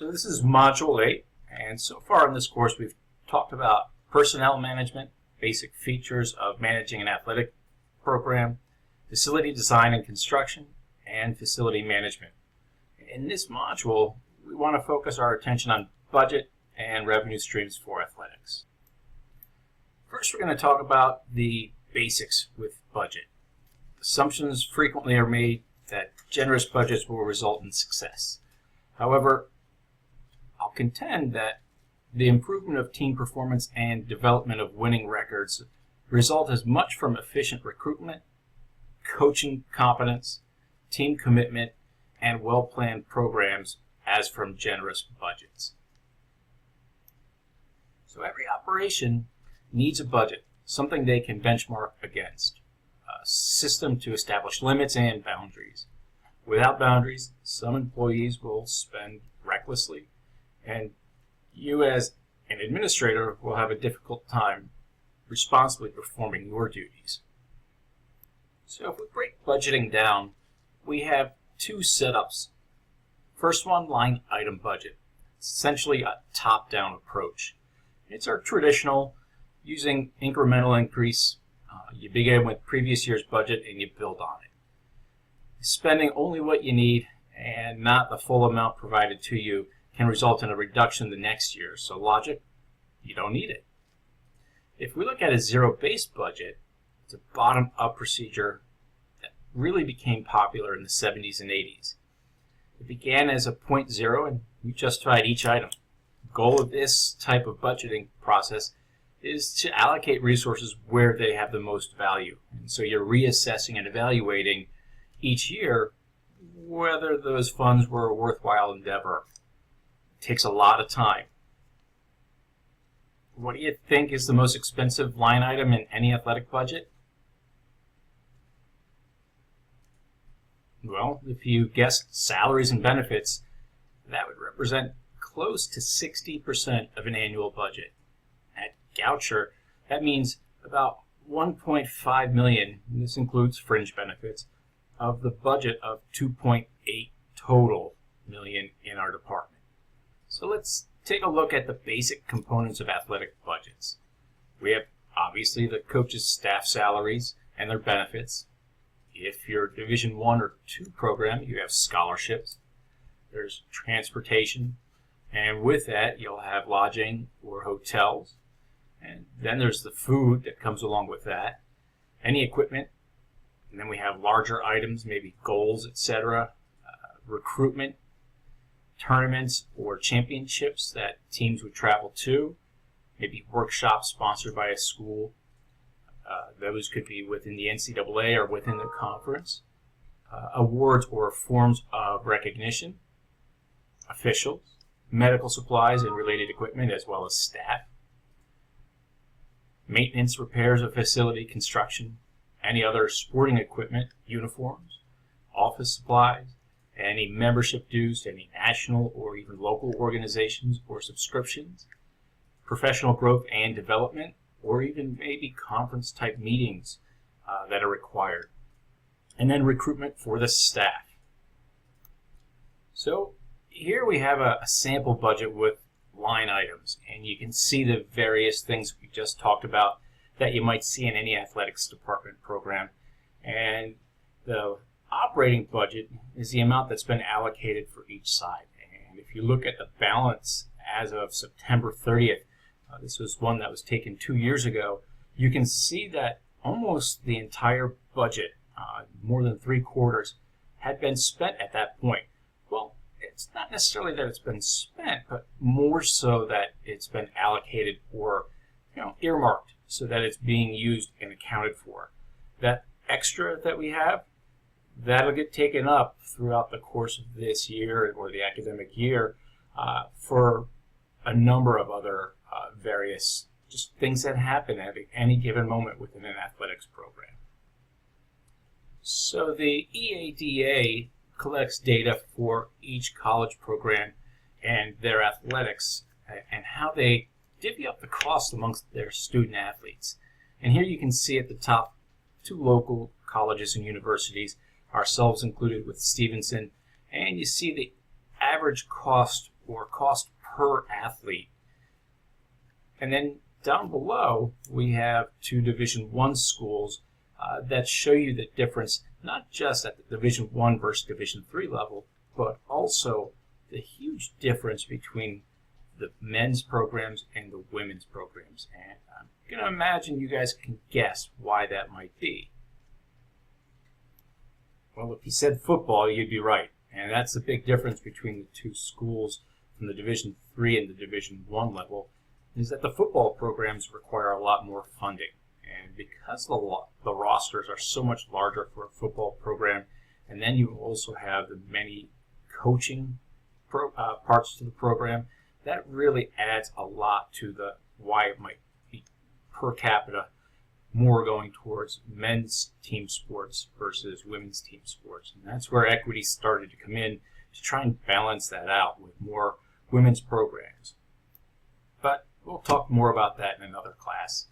So this is Module 8, and so far in this course we've talked about personnel management, basic features of managing an athletic program, facility design and construction, and facility management. In this module, we want to focus our attention on budget and revenue streams for athletics. First, we're going to talk about the basics with budget. Assumptions frequently are made that generous budgets will result in success. However, I'll contend that the improvement of team performance and development of winning records result as much from efficient recruitment, coaching competence, team commitment, and well-planned programs as from generous budgets. So every operation needs a budget, something they can benchmark against, a system to establish limits and boundaries. Without boundaries, some employees will spend recklessly, and you as an administrator will have a difficult time responsibly performing your duties. So if we break budgeting down, we have two setups. First one, line item budget. It's essentially a top-down approach. It's our traditional using incremental increase. You begin with previous year's budget and you build on it. Spending only what you need and not the full amount provided to you can result in a reduction the next year. So logic, you don't need it. If we look at a zero-based budget, it's a bottom-up procedure that really became popular in the 70s and 80s. It began as a point zero and we justified each item. The goal of this type of budgeting process is to allocate resources where they have the most value. And so you're reassessing and evaluating each year whether those funds were a worthwhile endeavor. It takes a lot of time. What do you think is the most expensive line item in any athletic budget? Well, if you guessed salaries and benefits, that would represent close to 60% of an annual budget. At Goucher, that means about $1.5 million, and this includes fringe benefits, of the budget of $2.8 total million in our department. So let's take a look at the basic components of athletic budgets. We have obviously the coaches' staff salaries and their benefits. If you're a Division I or II program, you have scholarships. There's transportation, and with that you'll have lodging or hotels. And then there's the food that comes along with that, any equipment, and then we have larger items, maybe goals, etc., recruitment, tournaments or championships that teams would travel to, maybe workshops sponsored by a school. Those could be within the NCAA or within the conference. Awards or forms of recognition, officials, medical supplies and related equipment, as well as staff. Maintenance, repairs of facility, construction, any other sporting equipment, uniforms, office supplies, any membership dues to any national or even local organizations or subscriptions, professional growth and development, or even maybe conference-type meetings that are required. And then recruitment for the staff. So here we have a sample budget with line items, and you can see the various things we just talked about that you might see in any athletics department program. And the operating budget is the amount that's been allocated for each side. And if you look at the balance as of September 30th, this was one that was taken 2 years ago, you can see that almost the entire budget, more than 3/4, had been spent at that point. Well, it's not necessarily that it's been spent, but more so that it's been allocated or earmarked so that it's being used and accounted for. That extra that we have, that'll get taken up throughout the course of this year or the academic year for a number of other various just things that happen at any given moment within an athletics program. So the EADA collects data for each college program and their athletics and how they divvy up the cost amongst their student athletes. And here you can see at the top 2 local colleges and universities, ourselves included with Stevenson, and you see the average cost or cost per athlete. And then down below, we have two Division I schools that show you the difference, not just at the Division I versus Division III level, but also the huge difference between the men's programs and the women's programs. And I'm going to imagine you guys can guess why that might be. Well, if you said football, you'd be right. And that's the big difference between the two schools from the Division III and the Division I level, is that the football programs require a lot more funding. And because the rosters are so much larger for a football program, and then you also have the many coaching parts to the program, that really adds a lot to the why it might be per capita more going towards men's team sports versus women's team sports. And that's where equity started to come in to try and balance that out with more women's programs. But we'll talk more about that in another class.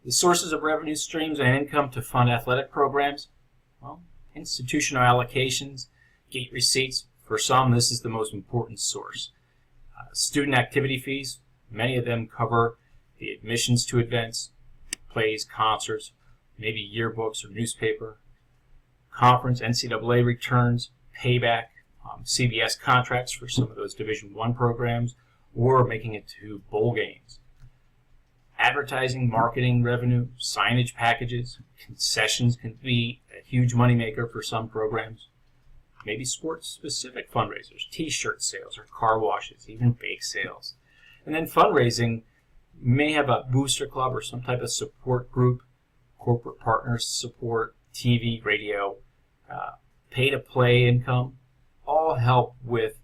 The sources of revenue streams and income to fund athletic programs, well, institutional allocations, gate receipts. For some, this is the most important source. Student activity fees, many of them cover the admissions to events, plays, concerts, maybe yearbooks or newspaper, conference, NCAA returns, payback, CBS contracts for some of those Division I programs, or making it to bowl games. Advertising, marketing revenue, signage packages, concessions can be a huge moneymaker for some programs. Maybe sports-specific fundraisers, T-shirt sales or car washes, even bake sales. And then fundraising, you may have a booster club or some type of support group, corporate partners support, TV, radio, pay-to-play income, all help with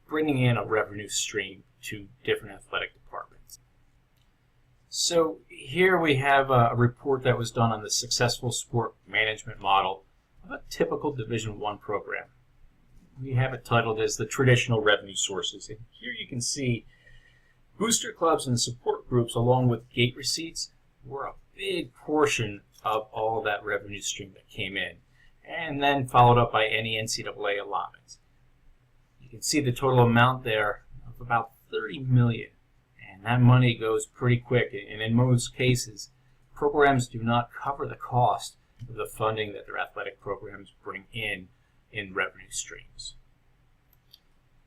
bringing in a revenue stream to different athletic departments. So here we have a report that was done on the successful sport management model of a typical Division I program. We have it titled as the traditional revenue sources. And here you can see booster clubs and support groups along with gate receipts were a big portion of all that revenue stream that came in, and then followed up by any NCAA allotments. You can see the total amount there of about $30 million, and that money goes pretty quick, and in most cases, programs do not cover the cost of the funding that their athletic programs bring in revenue streams.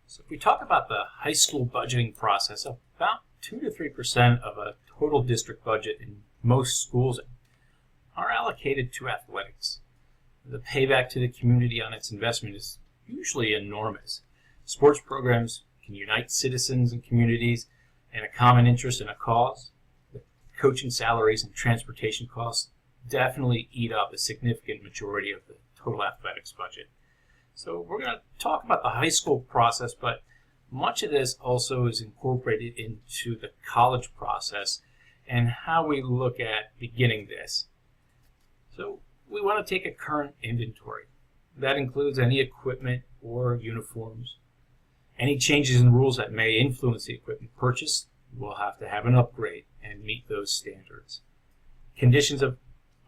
So if we talk about the high school budgeting process, about 2 to 3% of a total district budget in most schools are allocated to athletics. The payback to the community on its investment is usually enormous. Sports programs can unite citizens and communities in a common interest in a cause. The coaching salaries and transportation costs definitely eat up a significant majority of the total athletics budget. So we're going to talk about the high school process, but much of this also is incorporated into the college process and how we look at beginning this. So we want to take a current inventory. That includes any equipment or uniforms. Any changes in rules that may influence the equipment purchase, we'll have to have an upgrade and meet those standards. Conditions of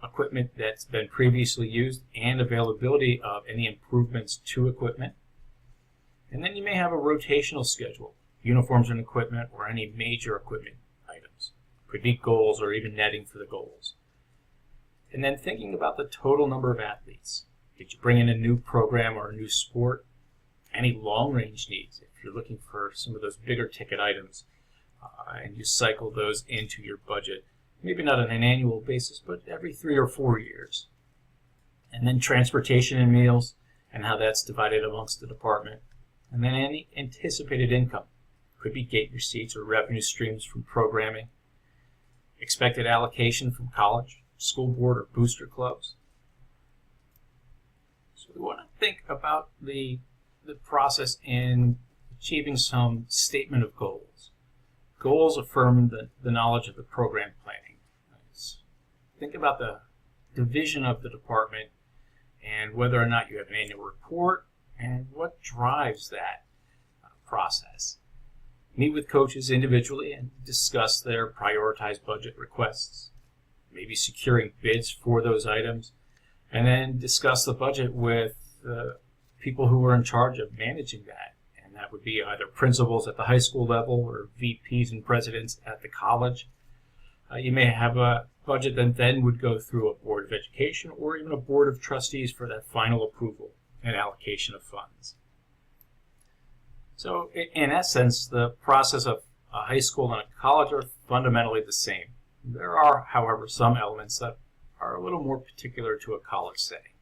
equipment that's been previously used and availability of any improvements to equipment. And then you may have a rotational schedule, uniforms and equipment or any major equipment items. Could be goals or even netting for the goals. And then thinking about the total number of athletes. Did you bring in a new program or a new sport? Any long-range needs, if you're looking for some of those bigger ticket items, and you cycle those into your budget, maybe not on an annual basis, but every 3 or 4 years. And then transportation and meals, and how that's divided amongst the department. And then any anticipated income. Could be gate receipts or revenue streams from programming. Expected allocation from college, school board, or booster clubs. So we want to think about the process in achieving some statement of goals. Goals affirm the knowledge of the program planning. Think about the division of the department and whether or not you have an annual report and what drives that process. Meet with coaches individually and discuss their prioritized budget requests, maybe securing bids for those items, and then discuss the budget with the people who are in charge of managing that, and that That would be either principals at the high school level or VPs and presidents at the college. You may have a budget that then would go through a board of education or even a board of trustees for that final approval and allocation of funds. So in essence, the process of a high school and a college are fundamentally the same. There are, however, some elements that are a little more particular to a college setting.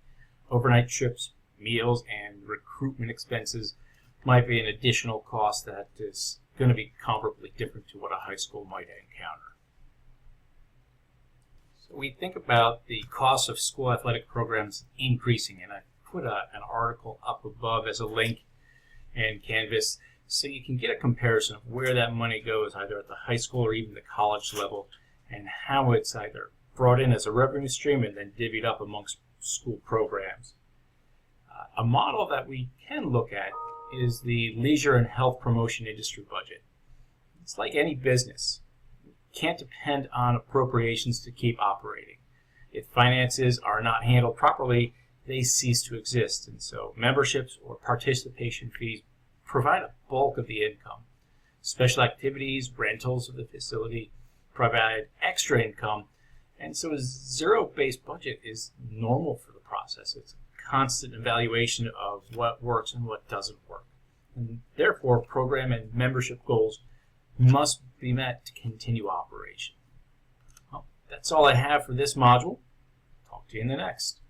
Overnight trips, meals, and recruitment expenses might be an additional cost that is going to be comparably different to what a high school might encounter. So we think about the cost of school athletic programs increasing, and I put an article up above as a link and Canvas so you can get a comparison of where that money goes either at the high school or even the college level, and how it's either brought in as a revenue stream and then divvied up amongst school programs. A model that we can look at is the leisure and health promotion industry budget. It's like any business. You can't depend on appropriations to keep operating. If finances are not handled properly, they cease to exist, and so memberships or participation fees provide a bulk of the income. Special activities, rentals of the facility provide extra income, and so a zero-based budget is normal for the process. It's a constant evaluation of what works and what doesn't work, and therefore program and membership goals must be met to continue operation. Well, that's all I have for this module. Talk to you in the next.